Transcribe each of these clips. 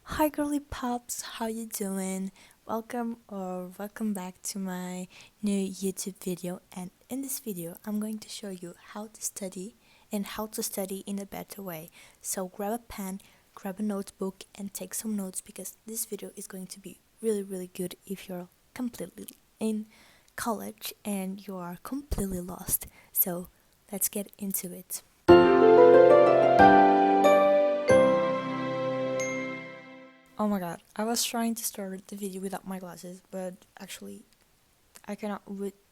Hi girly pops, how you doing? Welcome back to my new YouTube video, and in this video I'm going to show you how to study and how to study in a better way. So grab a pen, grab a notebook and take some notes because this video is going to be really good if you're completely in college and you are completely lost. So let's get into it. Oh my god, I was trying to start the video without my glasses, but actually I cannot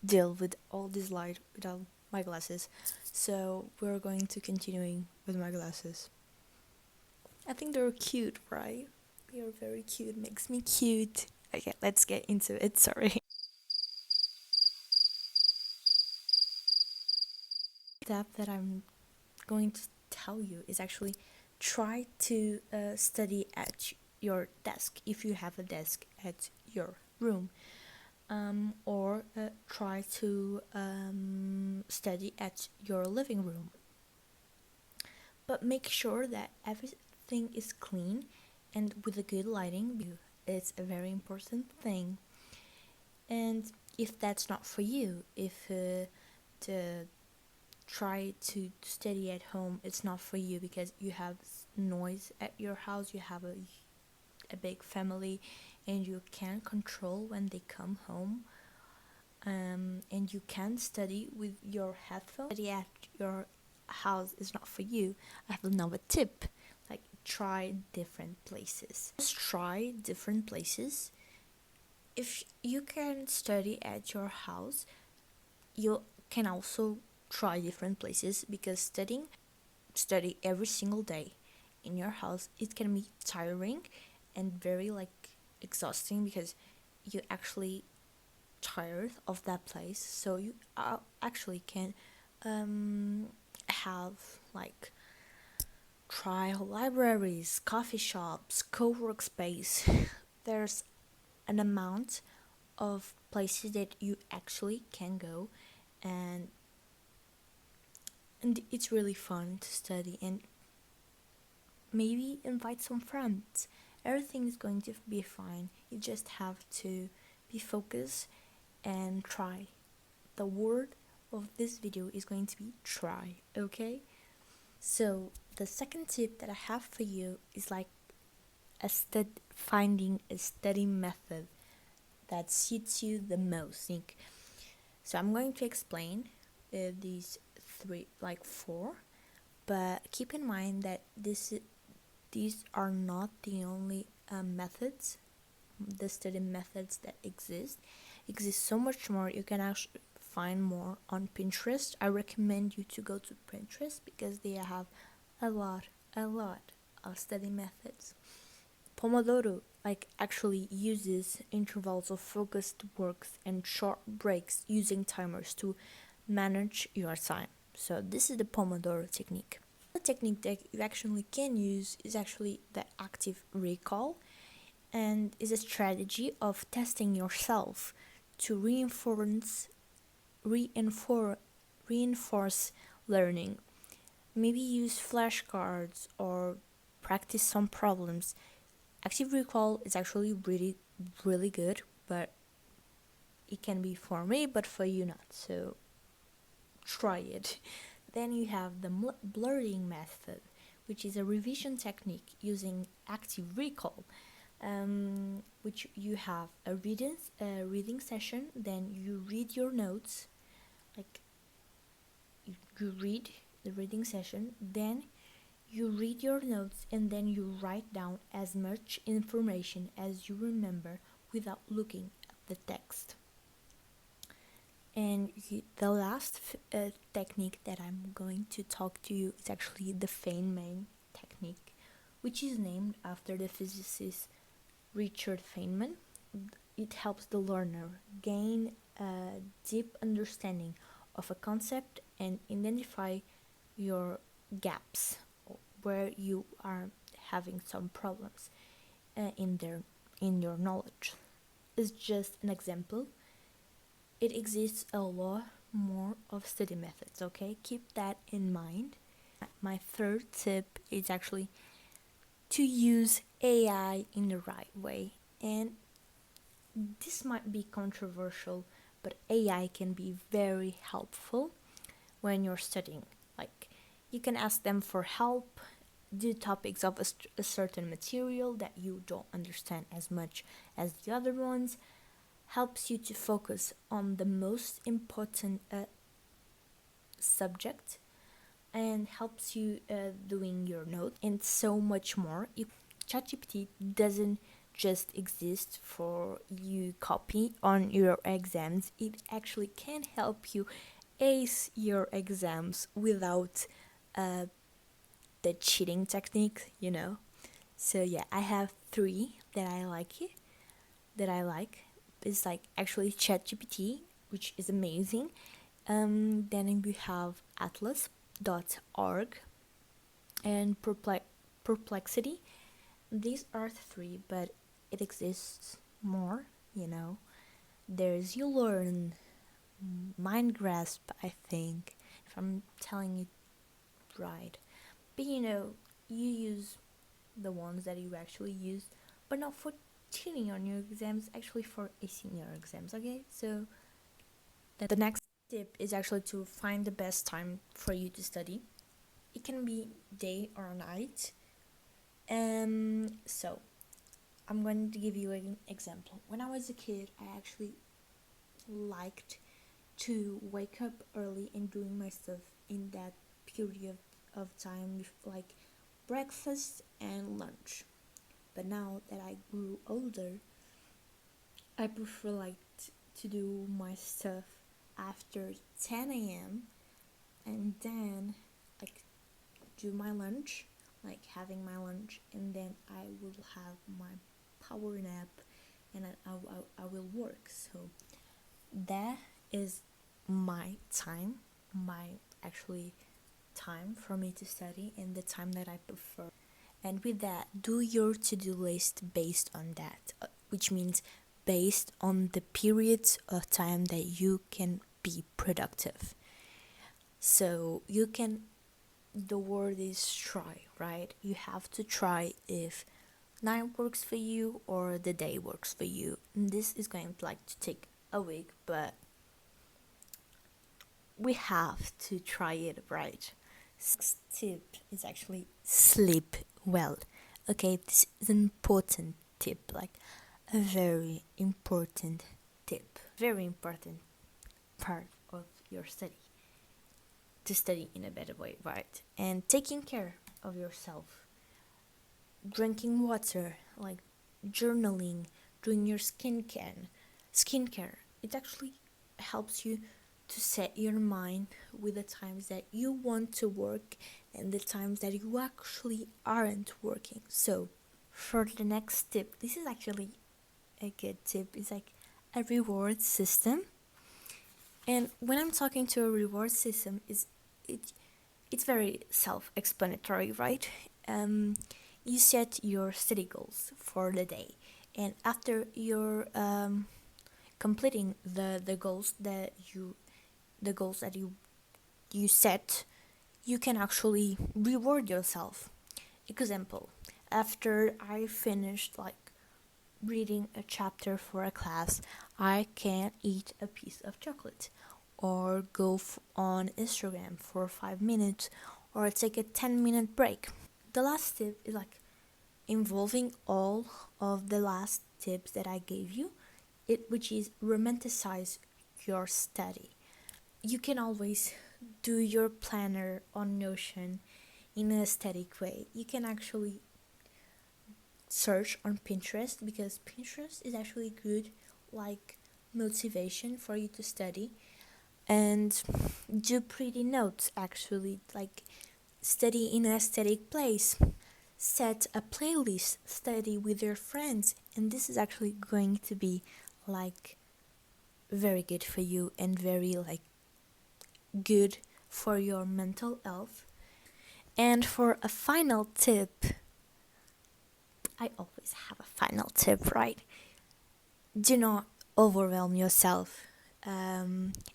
deal with all this light without my glasses, so we're going to continuing with my glasses. I think they're cute, right? They're very cute, makes me cute. Okay, let's get into it, sorry. Step that I'm going to tell you is actually try to study at your desk if you have a desk at your room. Or try to study at your living room. But make sure that everything is clean and with a good lighting. It's a very important thing. And if that's not for you, if to try to study at home, it's not for you because you have noise at your house, you have a big family, and you can't control when they come home. And you can study with your headphones. Study at your house is not for you. I have another tip, like try different places. Just try different places. If you can study at your house, you can also try different places because study every single day in your house, it can be tiring and very exhausting because you actually tired of that place, so you actually can have trial libraries, coffee shops, co-work space. There's an amount of places that you actually can go, and it's really fun to study, and maybe invite some friends. Everything is going to be fine. You just have to be focused and try. The word of this video is going to be try, okay? So the second tip that I have for you is finding a study method that suits you the most. So I'm going to explain these four, but keep in mind that these are not the only methods, the study methods that exist so much more. You can actually find more on Pinterest. I recommend you to go to Pinterest because they have a lot of study methods. Pomodoro actually uses intervals of focused works and short breaks using timers to manage your time. So this is the Pomodoro technique. The technique that you actually can use is actually the active recall, and is a strategy of testing yourself to reinforce learning. Maybe use flashcards or practice some problems. Active recall is actually really good, but it can be for me, but for you not. So try it. Then you have the blurring method, which is a revision technique using active recall. Which you have a reading session, then you read your notes, you read the reading session, then you read your notes, and then you write down as much information as you remember without looking at the text. And the last technique that I'm going to talk to you is actually the Feynman technique, which is named after the physicist Richard Feynman. It helps the learner gain a deep understanding of a concept and identify your gaps where you are having some problems in your knowledge. It's just an example. It exists a lot more of study methods, okay? Keep that in mind. My third tip is actually to use AI in the right way. And this might be controversial, but AI can be very helpful when you're studying. Like, you can ask them for help, do topics of a certain material that you don't understand as much as the other ones, helps you to focus on the most important subject, and helps you doing your notes and so much more. ChatGPT doesn't just exist for you copy on your exams. It actually can help you ace your exams without uh, the cheating technique, you know. So yeah, I have three that I like. It's like actually ChatGPT, which is amazing. Then we have atlas.org and Perplexity. These are three, but it exists more, you know. There's You Learn, Mind Grasp, I think, if I'm telling it right. But you know, you use the ones that you actually use, but not for cheating on your exams, actually for acing your exams, okay? So the next tip is actually to find the best time for you to study. It can be day or night. So I'm going to give you an example. When I was a kid, I actually liked to wake up early and doing my stuff in that period of time, like breakfast and lunch. But now that I grew older, I prefer to do my stuff after 10 a.m. and then like do my lunch, like having my lunch, and then I will have my power nap, and I will work. So that is my time, my actually time for me to study, and the time that I prefer. And with that, do your to-do list based on that, which means based on the periods of time that you can be productive. So you can, the word is try, right? You have to try if night works for you or the day works for you. And this is going to take a week, but we have to try it, right? Sixth tip is actually sleep well. Okay, this is an important tip, like a very important tip, very important part of your study, to study in a better way, right? And taking care of yourself, drinking water, like journaling, doing your skincare. It actually helps you to set your mind with the times that you want to work and the times that you actually aren't working. So for the next tip, this is actually a good tip. It's like a reward system. And when I'm talking to a reward system, it's very self-explanatory, right? You set your study goals for the day, and after you're completing the goals that you set, you can actually reward yourself. Example: after I finished reading a chapter for a class, I can eat a piece of chocolate, or go on Instagram for 5 minutes, or take a 10-minute break. The last tip is involving all of the last tips that I gave you, which is romanticize your study. You can always do your planner on Notion in an aesthetic way. You can actually search on Pinterest, because Pinterest is actually good motivation for you to study, and do pretty notes, actually, study in an aesthetic place, set a playlist, study with your friends, and this is actually going to be very good for you and very good for your mental health. And for a final tip, I always have a final tip, right? Do not overwhelm yourself.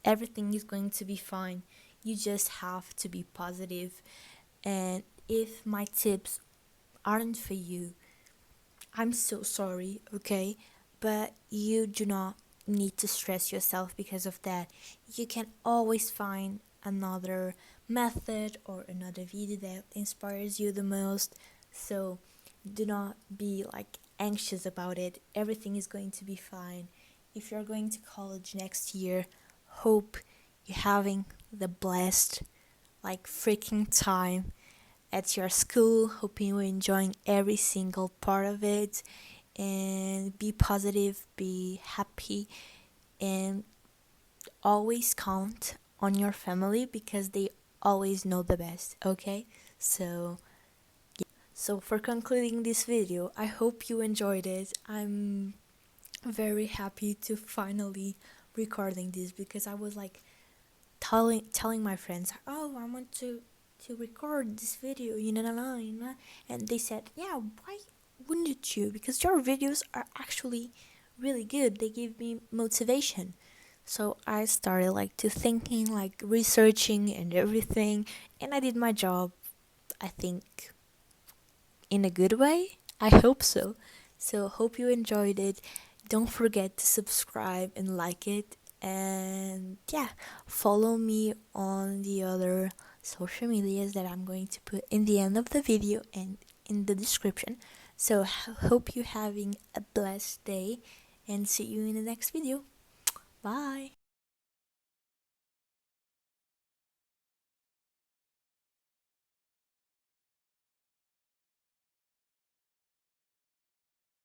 Everything is going to be fine. You just have to be positive. And if my tips aren't for you, I'm so sorry, okay? But you do not need to stress yourself because of that. You can always find another method or another video that inspires you the most. So do not be like anxious about it. Everything is going to be fine. If you're going to college next year, hope you're having the blessed like freaking time at your school. Hoping you're enjoying every single part of it, and be positive, be happy, and always count on your family because they always know the best. Okay, so for concluding this video, I hope you enjoyed it. I'm very happy to finally recording this because I was like telling my friends, oh, I want to record this video, and they said, yeah, why wouldn't you? Because your videos are actually really good. They give me motivation. So I started like to thinking, like researching and everything, and I did my job, I think, in a good way. I hope so. So hope you enjoyed it. Don't forget to subscribe and like it. And yeah, follow me on the other social medias that I'm going to put in the end of the video and in the description. So hope you're having a blessed day and see you in the next video. Bye.